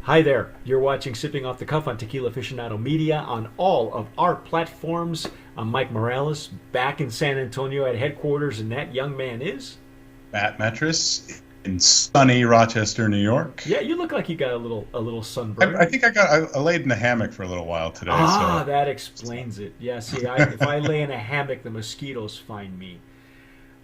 Hi there. You're watching Sipping Off the Cuff on Tequila Aficionado Media on all of our platforms. I'm Mike Morales, back in San Antonio at headquarters, and that young man is... Matt Metris in sunny Rochester, New York. Yeah, you look like you got a little I sunburn. think I laid in a hammock for a little while today. Ah, So that explains it. Yeah, see, if I lay in a hammock, the mosquitoes find me.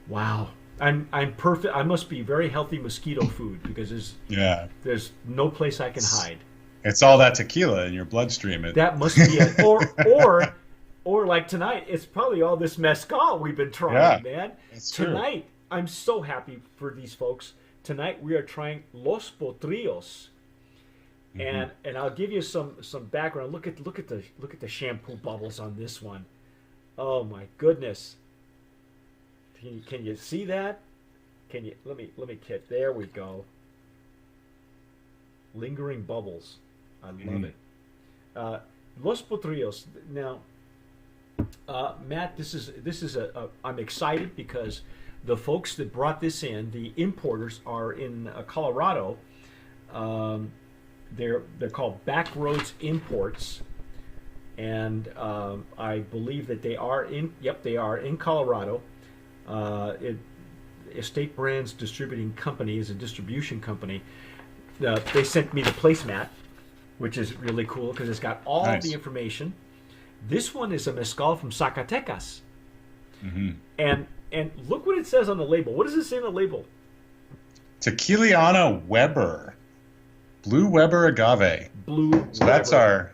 Wow. I'm perfect. I must be very healthy mosquito food because yeah, there's no place I can hide. it's all that tequila in your bloodstream. That must be it. Or like tonight, it's probably all this mezcal we've been Yeah, trying, man. that's true. Tonight, I'm so happy for these folks. Tonight we are trying Los Potrillos, Hmm. and I'll give you some background. Look at the shampoo bubbles on this one. Oh my goodness! Can you see that? Can you let me get there we go. Lingering bubbles. I love Hmm. it. Los Potrillos. Now, Matt, I'm excited because the folks that brought this in, the importers, are in Colorado. Um, they're called Backroads Imports, and I believe that they are in. Yep, they are in Colorado. It Estate Brands Distributing Company is a distribution company. They sent me the placemat, which is really cool because it's got all the Nice. information. This one is a mezcal from Zacatecas, Hmm. and look what it says on the label. What does it say on the label? Tequiliana Weber, Blue Weber agave. Blue So that's Weber. our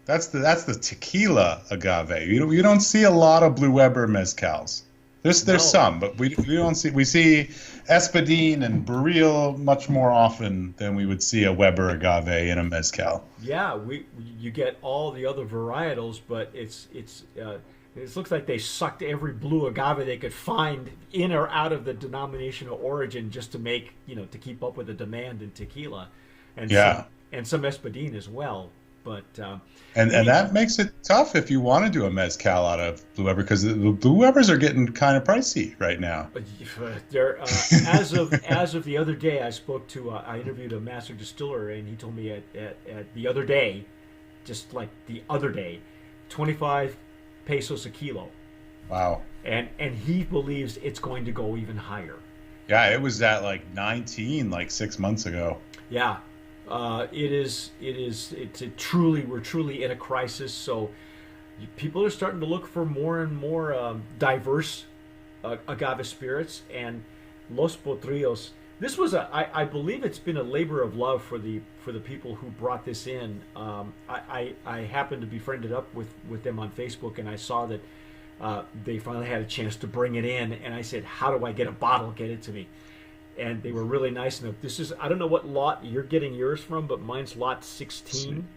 that's the tequila agave. You don't see a lot of Blue Weber mezcals. There's No. some, but we don't see we see Espadín and Baril much more often than we would see a Weber agave in a mezcal. Yeah, you get all the other varietals, but it looks like they sucked every blue agave they could find in or out of the denomination of origin just to make to keep up with the demand in tequila, and Yeah. some espadín as well. But And any that makes it tough if you want to do a mezcal out of Blue Weber because the Blue Webers are getting kind of pricey right now. there as of the other day, I interviewed a master distiller, and he told me at the other day, just like the other day, 25 pesos a kilo, Wow. and he believes it's going to go even higher. Yeah, it was at like 19 like 6 months ago. Yeah, it is. We're truly in a crisis. So people are starting to look for more and more diverse agave spirits, and Los Potrillos. This was I believe it's been a labor of love for the people who brought this in. I happened to be friended up with them on Facebook, and I saw that they finally had a chance to bring it in, and I said, "How do I get a bottle? Get it to me." And they were really nice enough. I don't know what lot you're getting yours from, but mine's lot Let's see. 16,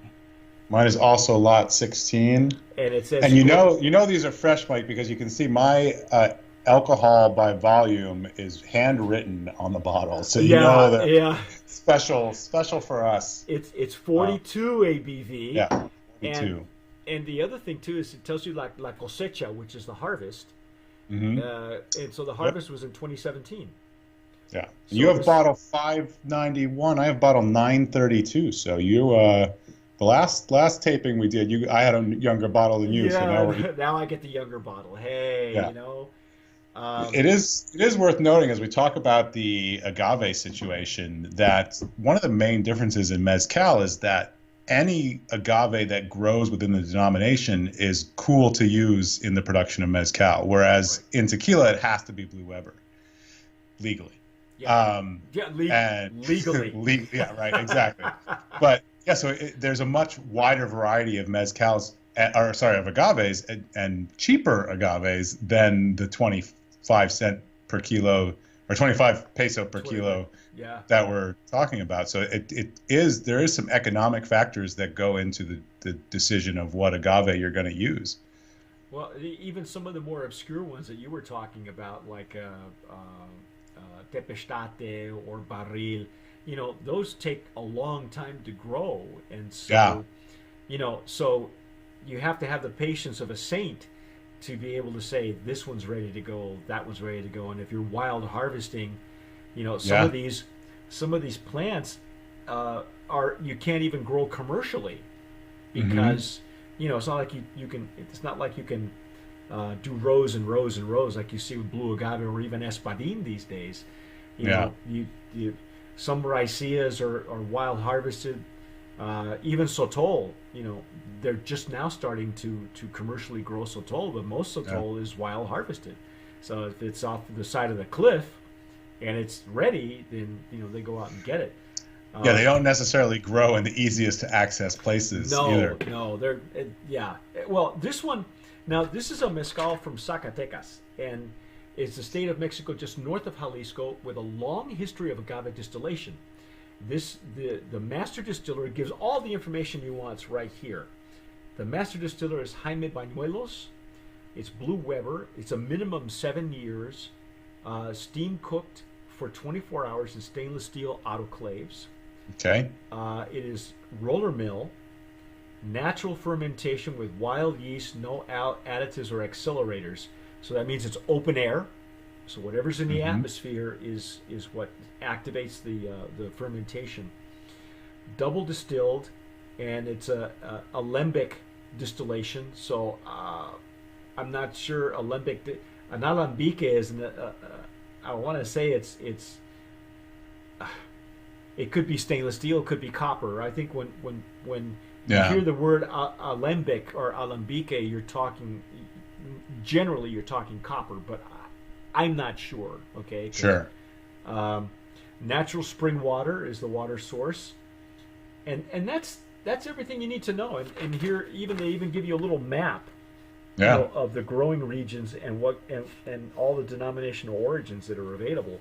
Mine is also lot 16. and it says And you know these are fresh, Mike, because you can see my alcohol by volume is handwritten on the bottle. So you know yeah, that yeah. special for us. It's Uh, 42 ABV, yeah, me and too. the other thing too is it tells you like la cosecha, which is the harvest, Hmm. and so the Yep. harvest was in 2017. Yeah. You So have bottle 591. I have bottle 932. So the last taping we did, I had a younger bottle than you. So now we're yeah, now I get the younger bottle. Hey, yeah. um, It is worth noting as we talk about the agave situation that one of the main differences in mezcal is that any agave that grows within the denomination is cool to use in the production of mezcal, right, whereas in tequila it has to be Blue Weber legally. yeah, Um, yeah, and legally. yeah, right, exactly. But yeah, so there's a much wider variety of mezcals, or sorry, of agaves and cheaper agaves than the 25 cent per kilo or 25 peso per 25. kilo Yeah. that we're talking about. So there is some economic factors that go into the decision of what agave you're going to use. Well, even some of the more obscure ones that you were talking about, like Tepestate or Barril, those take a long time to grow, and Yeah, so you have to have the patience of a saint to be able to say this one's ready to go, that one's ready to go, and if you're wild harvesting, some yeah, of these plants you can't even grow commercially because it's not like you can. It's not like you can do rows and rows and rows like you see with blue agave or even espadín these days. You know, some raicillas are wild harvested. Even sotol, they're just now starting to commercially grow sotol, but most sotol is wild harvested. So if it's off the side of the cliff and it's ready, then they go out and get it. They don't necessarily grow in the easiest to access places either. No, they're Well, this one now, this is a mezcal from Zacatecas, and it's the state of Mexico just north of Jalisco with a long history of agave distillation. The master distiller gives all the information you want right here. The master distiller is Jaime Bañuelos. It's Blue Weber. It's a minimum 7 years, steam cooked for 24 hours in stainless steel autoclaves. Okay. It is roller mill, natural fermentation with wild yeast, no additives or accelerators. So that means it's open air. So whatever's in the atmosphere is what activates the fermentation. Double distilled, and it's a alembic distillation. So I'm not sure alembic. An alambique is. I want to say it's. It could be stainless steel. It could be copper. I think when you hear the word alembic or alambique, you're talking copper, but I'm not sure. Okay. Sure. Natural spring water is the water source, and that's everything you need to know. And here they even give you a little map of the growing regions and and all the denominational origins that are available.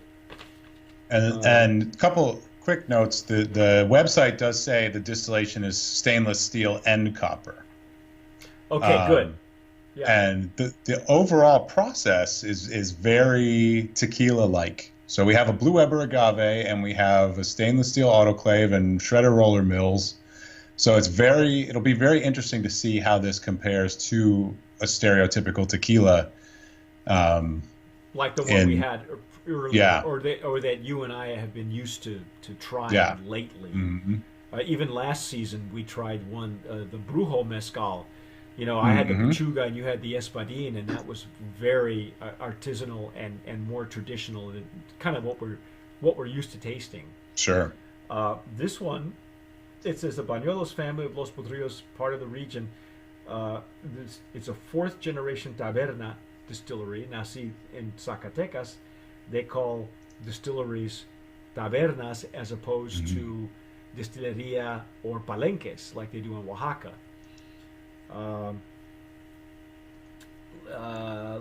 And a couple quick notes: the website does say the distillation is stainless steel and copper. Okay, good. Yeah. And the overall process is very tequila-like. So we have a Blue Weber agave, and we have a stainless steel autoclave and shredder roller mills. So it'll be very interesting to see how this compares to a stereotypical tequila. Like the one we had earlier, or that you and I have been used to trying lately. Even last season, we tried one, the Brujo Mezcal. I had the Pechuga and you had the Espadín, and that was very artisanal and more traditional, and kind of what we're used to tasting. Sure. This one, it says the Bañuelos family of Los Potrillos, part of the region. It's a fourth generation taberna distillery. Now, see, in Zacatecas, they call distilleries tabernas as opposed to distillería or palenques like they do in Oaxaca.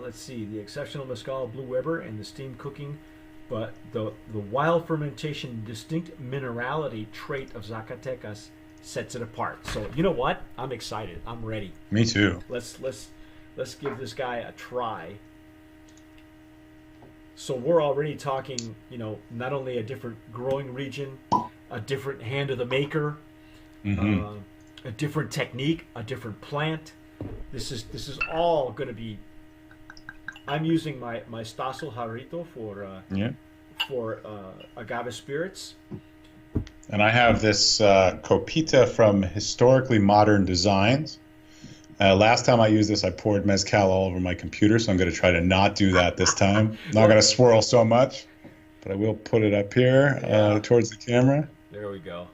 Let's see, the exceptional mezcal Blue Weber and the steam cooking, but the wild fermentation distinct minerality trait of Zacatecas sets it apart. So you know what? I'm excited. I'm ready. Me too. Let's give this guy a try. So we're already talking, not only a different growing region, a different hand of the maker, a different technique, a different plant. This is all going to be. I'm using my Stossel Jarrito for agave spirits. And I have this Copita from Historically Modern Designs. Last time I used this, I poured mezcal all over my computer, so I'm going to try to not do that this time. Not going to swirl so much, but I will put it up here towards the camera. There we go.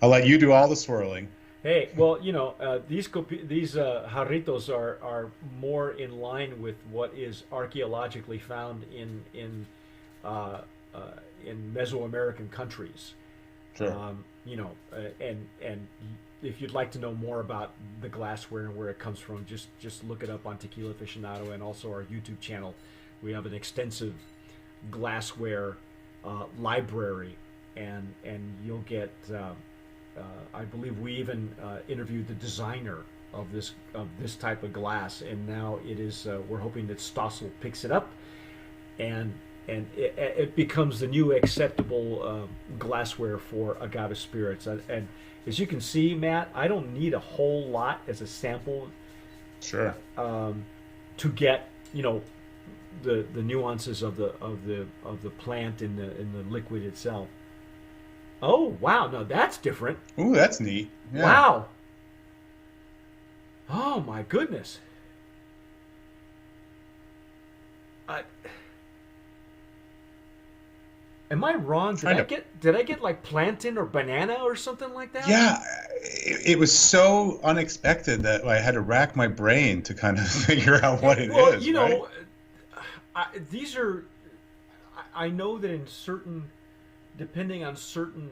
I'll let you do all the swirling. Hey, well, these jarritos are more in line with what is archaeologically found in Mesoamerican countries. Sure. And if you'd like to know more about the glassware and where it comes from, just look it up on Tequila Aficionado and also our YouTube channel. We have an extensive glassware library, and you'll get. I believe we even interviewed the designer of this type of glass, and now it is. We're hoping that Stossel picks it up, and it becomes the new acceptable glassware for agave spirits. And as you can see, Matt, I don't need a whole lot as a sample. Sure. To get the nuances of the plant in the liquid itself. Oh, wow. No, that's different. Ooh, that's neat. Yeah. Wow. Oh my goodness. I, am I wrong? Trying to. Did I get like plantain or banana or something like that? Yeah, it was so unexpected that I had to rack my brain to kind of figure out what it Well, is, right? these are. I know that in certain, depending on certain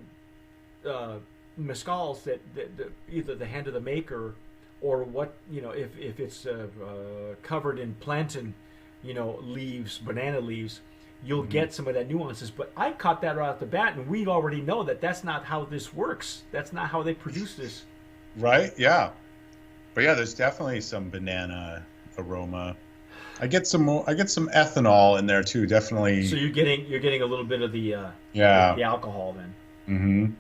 uh, mezcals, that either the hand of the maker or what if it's covered in plantain, leaves, banana leaves, you'll Mhm. get some of that nuances. But I caught that right off the bat, and we already know that that's not how this works. That's not how they produce this. Right? Yeah. But yeah, there's definitely some banana aroma. I get some more, I get some ethanol in there too, So definitely. you're getting a little bit of Yeah. the alcohol then. Hmm.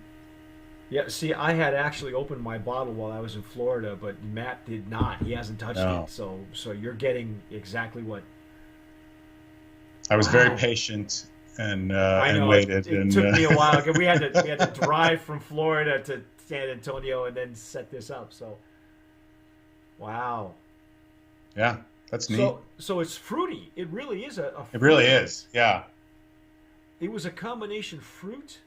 Yeah, see, I had actually opened my bottle while I was in Florida, but Matt did not. He hasn't touched it, No. so you're getting exactly what. I was very Wow, patient I and know waited it and took me a while. We had to drive from Florida to San Antonio and then set this up. So wow, yeah, that's neat. so it's fruity. It really is a It really fruity. is. Yeah. It was a combination fruit,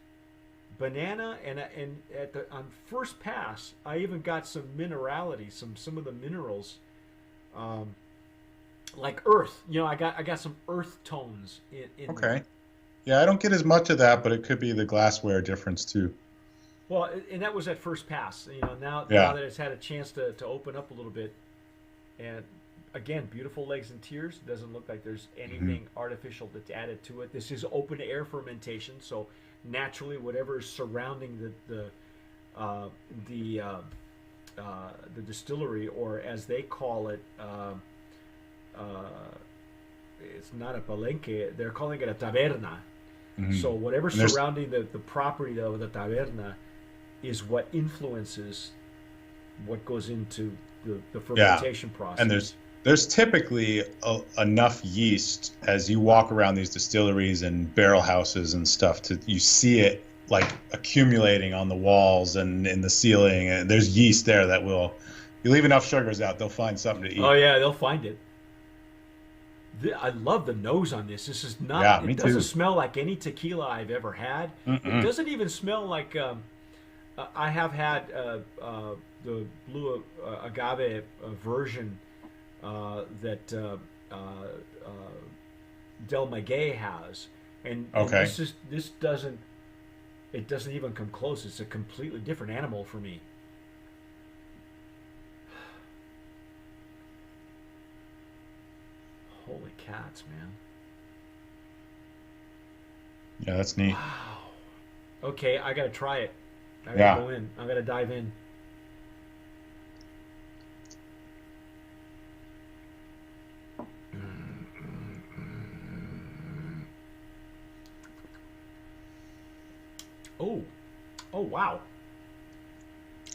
banana, and at the on first pass, I even got some minerality, some of the minerals. Um, like earth. I got some earth tones in there. Okay. Yeah, I don't get as much of that, but it could be the glassware difference too. Well, and that was at first pass. Now Yeah. that it's had a chance to open up a little bit, and again, beautiful legs and tears. Doesn't look like there's Hmm. anything artificial that's added to it. This is open air fermentation, so naturally, whatever is surrounding uh, the uh, the distillery, or as they call it. Uh, it's not a palenque. They're calling it a taberna. Hmm. So whatever And there's surrounding the property of the taberna is what influences what goes into the yeah, fermentation and process. there's typically enough yeast as you walk around these distilleries and barrel houses and stuff to you see it like accumulating on the walls and in the ceiling. And there's yeast there that will you leave enough sugars out, they'll find something to Oh eat. yeah, they'll find it. I love the nose on this. This is not. Yeah, It me doesn't too. smell like any tequila I've ever had. It Mm-mm. doesn't even smell like. I have had the blue agave version that Del Maguey has, and Okay. this doesn't. It doesn't even come close. It's a completely different animal for me. Holy cats, man! Yeah, that's neat. Wow. Okay, I gotta try it. I gotta Yeah. go in. I gotta dive in. Oh, oh wow.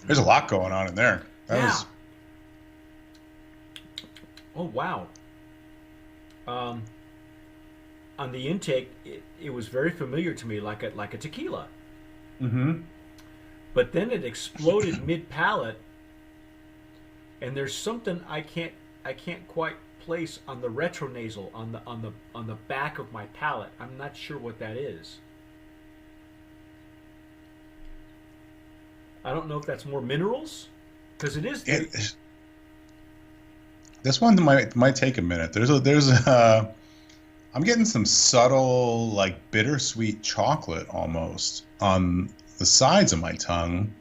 There's a lot going on in there. That Yeah. was Oh wow. Um, on the intake, it was very familiar to me, like a tequila. hmm But then it exploded mid palate, and there's something I can't quite place on the retronasal on the back of my palate. I'm not sure what that is. I don't know if that's more minerals, because it is. it. This one might take a minute. There's I'm getting some subtle like bittersweet chocolate almost on the sides of my tongue.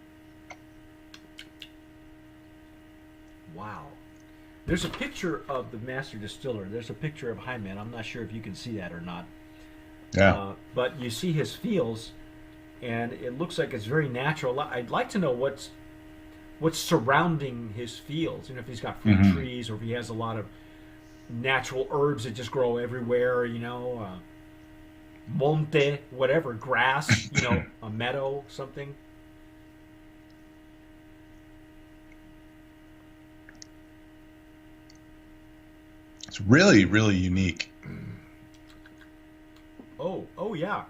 Wow. There's a picture of the master distiller. There's a picture of Hyman. I'm not sure if you can see that or not. Yeah. But you see his feels, and it looks like it's very natural. I'd like to know what's surrounding his fields. If he's got fruit Hmm. trees or if he has a lot of natural herbs that just grow everywhere. Monte, whatever, grass. A meadow, something. It's really, really unique. Oh yeah.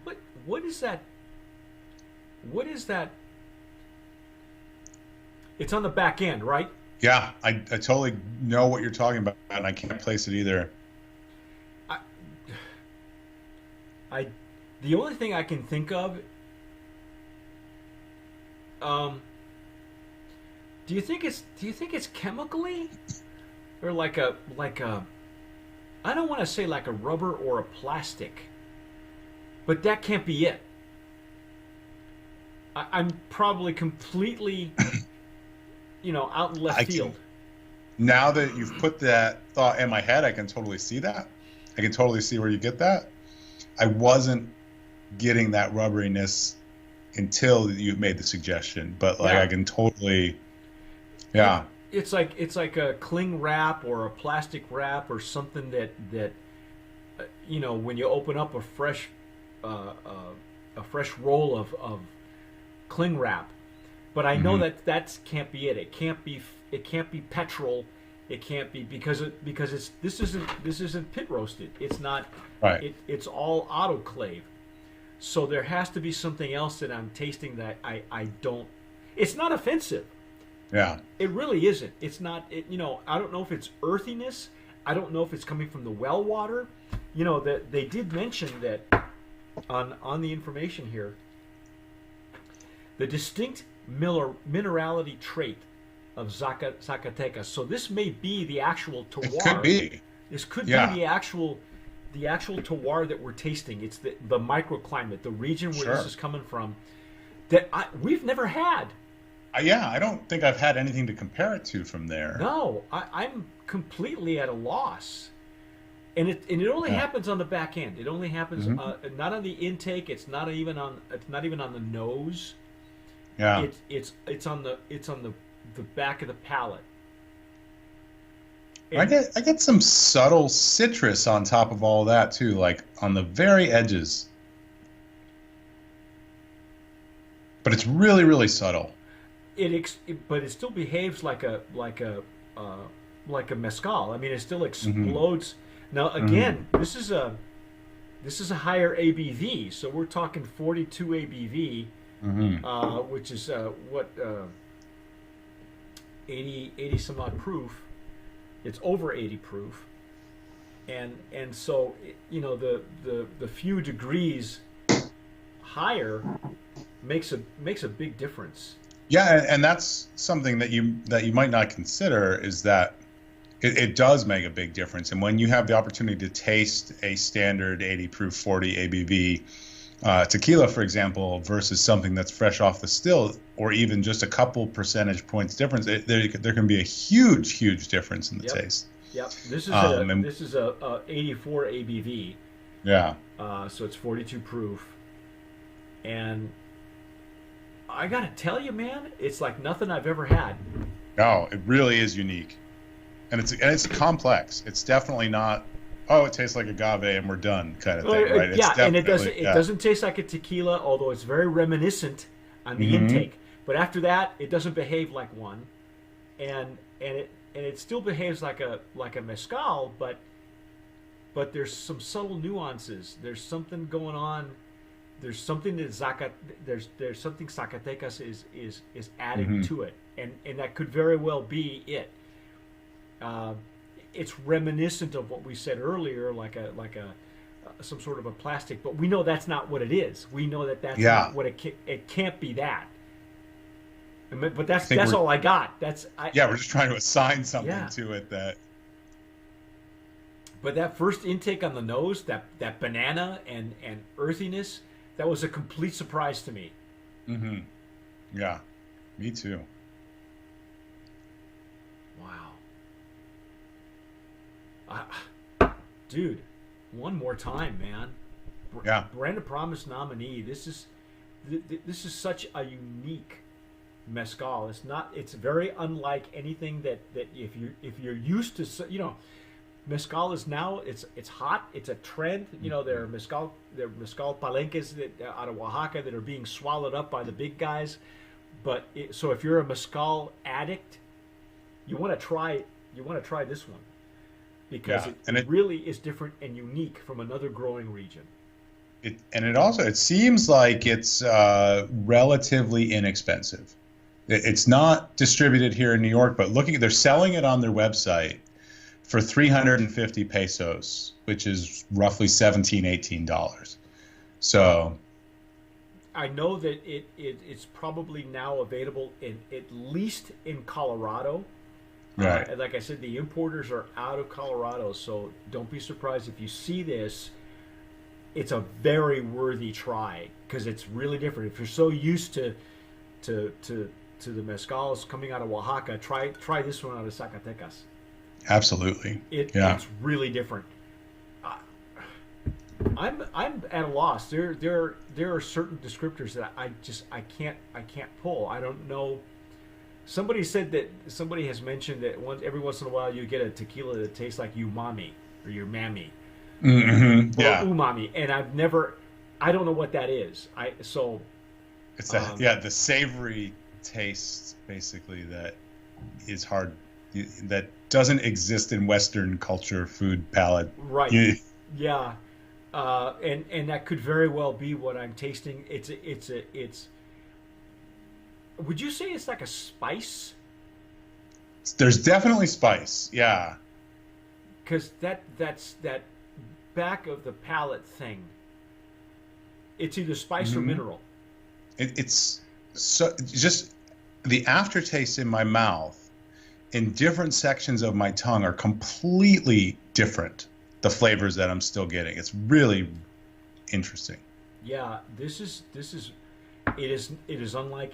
what what is that? What is that? It's on the back end, right? Yeah, I totally know what you're talking about, and I can't place it either. I, I the only thing I can think of. Um, do you think it's chemically, or like a I don't want to say like a rubber or a plastic, but that can't be it. I'm probably completely, out in left I field. can Now that you've put that thought in my head, I can totally see that. I can totally see where you get that. I wasn't getting that rubberiness until you made the suggestion, but like Yeah, I can totally, it, yeah. it's like a cling wrap or a plastic wrap or something that when you open up uh, uh, a fresh roll of cling wrap. But I know Hmm. that can't be it. It can't be petrol. It can't be because it's this isn't pit roasted. It's not. Right. It's all autoclave. So there has to be something else that I'm tasting that I don't. It's not offensive. Yeah. It really isn't. It's not. I don't know if it's earthiness. I don't know if it's coming from the well water. That they did mention that on the information here. The distinct minerality trait of Zacatecas. So this may be the actual It could terroir. be. This could be Yeah. the actual terroir that we're tasting. It's the microclimate, the region where this Sure. is coming from, that we've never had. Yeah. I don't think I've had anything to compare it to from there. No, I'm completely at a loss. And it only Yeah. happens on the back end. It only happens Hmm. not on the intake. It's not even on the nose. Yeah. It's on the back of the palate. I And get some subtle citrus on top of all that too, like on the very edges. But it's really, really subtle. but it still behaves uh, like a mezcal. I mean, it still Hmm. explodes. Now, Hmm. again, this is a higher ABV, so we're talking 42 ABV, Hmm. which is what 80 some odd proof. It's over 80 proof, and so the few degrees higher makes a big difference. Yeah, and that's something that you might not consider is that it does make a big difference. And when you have the opportunity to taste a standard 80 proof 40 ABV tequila, for example, versus something that's fresh off the still, or even just a couple percentage points difference, there can be a huge, huge difference in the Yep. taste. Yep. This is a And this is a 84 ABV, yeah, so it's 42 proof, and I gotta tell you, man, it's like nothing I've ever had. no, it really is unique, and it's complex. It's definitely not. Oh, it tastes like agave and we're done kind of Well, thing, right? It's yeah, and it doesn't definitely it doesn't taste like a tequila, although it's very reminiscent on the Hmm. intake. But after that, it doesn't behave like one, and it still behaves like a mezcal, but there's some subtle nuances. There's something going on. There's something that there's something Zacatecas is adding Hmm. to it, and that could very well be it. Uh, it's reminiscent of what we said earlier, like a some sort of a plastic, but we know that's not what it is. We know that that's Yeah, not what it can't be that. But I think that's we're all I got. That's I yeah we're just trying to assign something Yeah. to it that But that first intake on the nose, that banana and earthiness, that was a complete surprise to me. hmm yeah, me too. Wow. Dude, one more time, man. Yeah. Brand of Promise nominee. This is such a unique mezcal. It's very unlike anything that if you're used to, mezcal is now it's hot. It's a trend. There are mezcal palenques out of Oaxaca that are being swallowed up by the big guys. So if you're a mezcal addict, you want to try this one because Yeah, it and really is different and unique from another growing region. It seems like it's relatively inexpensive. It's not distributed here in New York, but they're selling it on their website for 350 pesos, which is roughly $17-18. So I know that it's probably now available in at least in Colorado. right. And like I said, the importers are out of Colorado, so don't be surprised if you see this. It's a very worthy try because it's really different. If you're so used to the mezcals coming out of Oaxaca, try this one out of Zacatecas. Absolutely. It's really different. I'm at a loss. There are certain descriptors that I can't pull. I don't know. Somebody has mentioned that every once in a while you get a tequila that tastes like umami or your mammy. Mm-hmm. Or Yeah. umami, and I don't know what that is. It's the savory taste basically that is hard, that doesn't exist in Western culture food palate. Right. Yeah. And that could very well be what I'm tasting. It's. Would you say it's like a spice? There's definitely spice. Yeah. Because that's that back of the palate thing. It's either spice or mineral. It's so just the aftertaste in my mouth in different sections of my tongue are completely different. The flavors that I'm still getting. It's really interesting. Yeah, it is unlike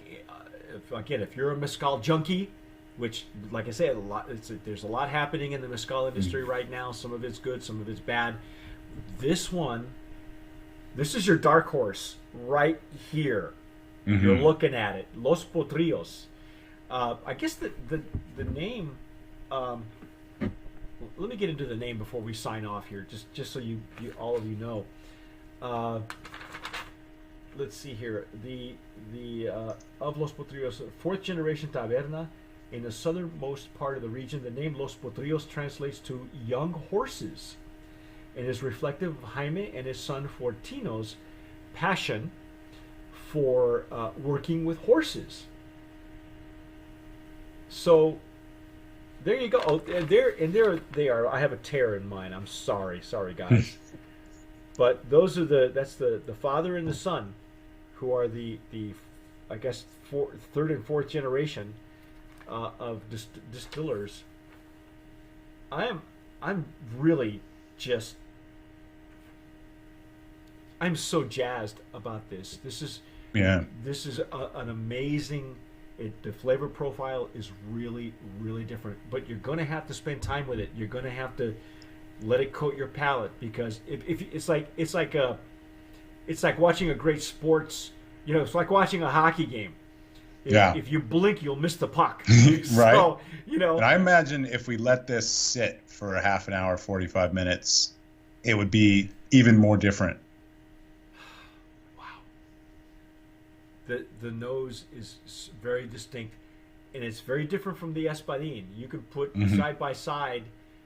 if you're a mezcal junkie, which, like I said, there's a lot happening in the mezcal industry right now. Some of it's good, some of it's bad. This is your dark horse right here. Mm-hmm. You're looking at it, Los Potrillos. I guess the name. Let me get into the name before we sign off here, just so you all of you know. Let's see here. The of Los Potrillos, fourth generation taberna in the southernmost part of the region. The name Los Potrillos translates to young horses, and is reflective of Jaime and his son Fortino's passion for working with horses. So there you go. Oh, there they are. I have a tear in mine. I'm sorry guys. But that's the father and the son, who are the I guess third and fourth generation of distillers. I'm really just I'm so jazzed about this. This is an amazing. The flavor profile is really, really different. But you're going to have to spend time with it. You're going to have to let it coat your palate, because if it's like watching a great sports. It's like watching a hockey game. If you blink, you'll miss the puck. Right. So, And I imagine if we let this sit for a half an hour, 45 minutes, it would be even more different. The nose is very distinct, and it's very different from the Espadín. You can put side by side,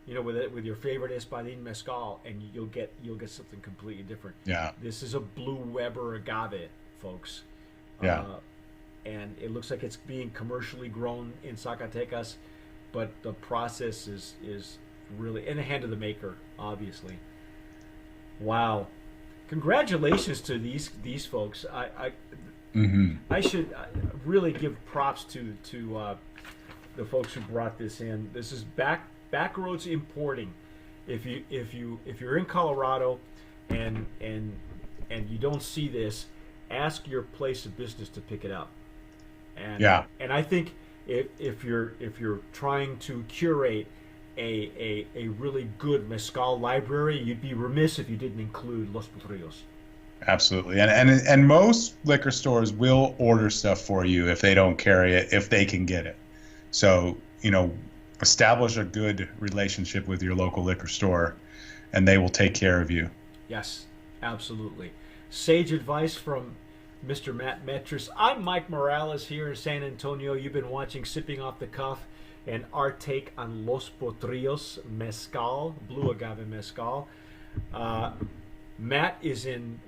with your favorite Espadín mezcal, and you'll get something completely different. Yeah. This is a Blue Weber agave, folks. Yeah. And it looks like it's being commercially grown in Zacatecas, but the process is really in the hand of the maker, obviously. Wow. Congratulations to these folks. I should really give props to the folks who brought this in. This is Backroads Importing. If you're in Colorado and you don't see this, ask your place of business to pick it up. And I think if you're trying to curate a really good mezcal library, you'd be remiss if you didn't include Los Potrillos. Absolutely. And most liquor stores will order stuff for you if they don't carry it, if they can get it. So, establish a good relationship with your local liquor store, and they will take care of you. Yes, absolutely. Sage advice from Mr. Matt Metris. I'm Mike Morales here in San Antonio. You've been watching Sipping Off the Cuff and our take on Los Potrillos Mezcal, Blue Agave Mezcal. Matt is in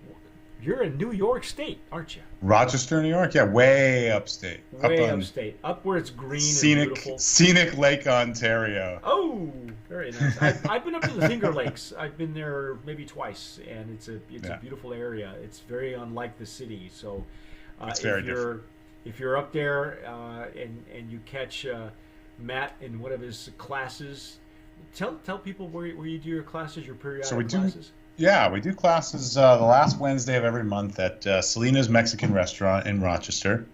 You're in New York State, aren't you? Rochester, New York. Yeah, way upstate. Way Up on upstate, up where it's green and scenic beautiful. scenic Lake Ontario. Oh, very nice. I've been up to the Finger Lakes. I've been there maybe twice, and it's a beautiful area. It's very unlike the city. So, It's very different. if you're up there and you catch Matt in one of his classes, tell people where you do your classes, your periodic So we do, classes. yeah, we do classes the last Wednesday of every month at Selena's Mexican Restaurant in Rochester.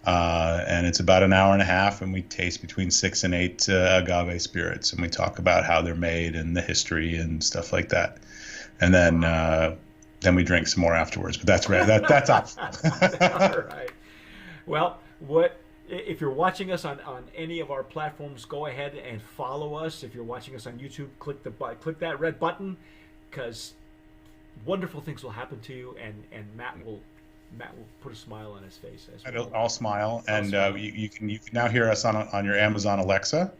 And it's about an hour and a half, and we taste between 6 and 8 agave spirits, and we talk about how they're made and the history and stuff like that. And then we drink some more afterwards, but that's optional. All right. Well, if you're watching us on any of our platforms, go ahead and follow us. If you're watching us on YouTube, click that red button, because wonderful things will happen to you, and Matt will put a smile on his face as well. I'll smile, and you can now hear us on your Amazon Alexa.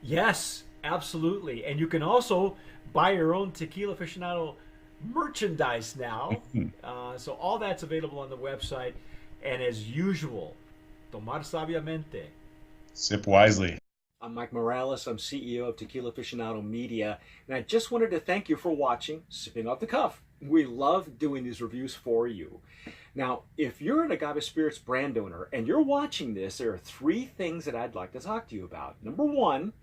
Yes, absolutely. And you can also buy your own Tequila Aficionado merchandise now. So all that's available on the website. And as usual, tomar sabiamente. Sip wisely. I'm Mike Morales. I'm CEO of Tequila Aficionado Media. And I just wanted to thank you for watching Sipping Off the Cuff. We love doing these reviews for you. Now, if you're an Agave Spirits brand owner and you're watching this, there are 3 things that I'd like to talk to you about. Number 1,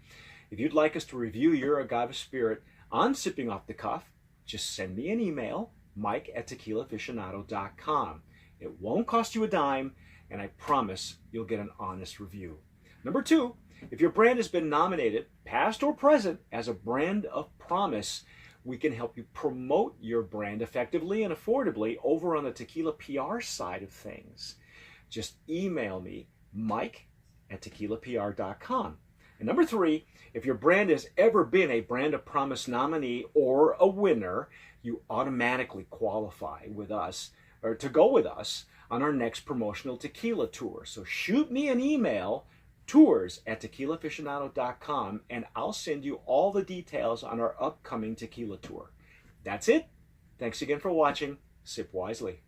if you'd like us to review your Agave Spirit on Sipping Off the Cuff, just send me an email, mike@tequilaaficionado.com. It won't cost you a dime, and I promise you'll get an honest review. Number 2, if your brand has been nominated, past or present, as a brand of promise, we can help you promote your brand effectively and affordably over on the tequila PR side of things. Just email me, mike@tequilapr.com. And number 3, if your brand has ever been a Brand of Promise nominee or a winner, you automatically qualify with us, or to go with us on our next promotional tequila tour. So shoot me an email, tours@tequilaaficionado.com, and I'll send you all the details on our upcoming tequila tour. That's it. Thanks again for watching. Sip wisely.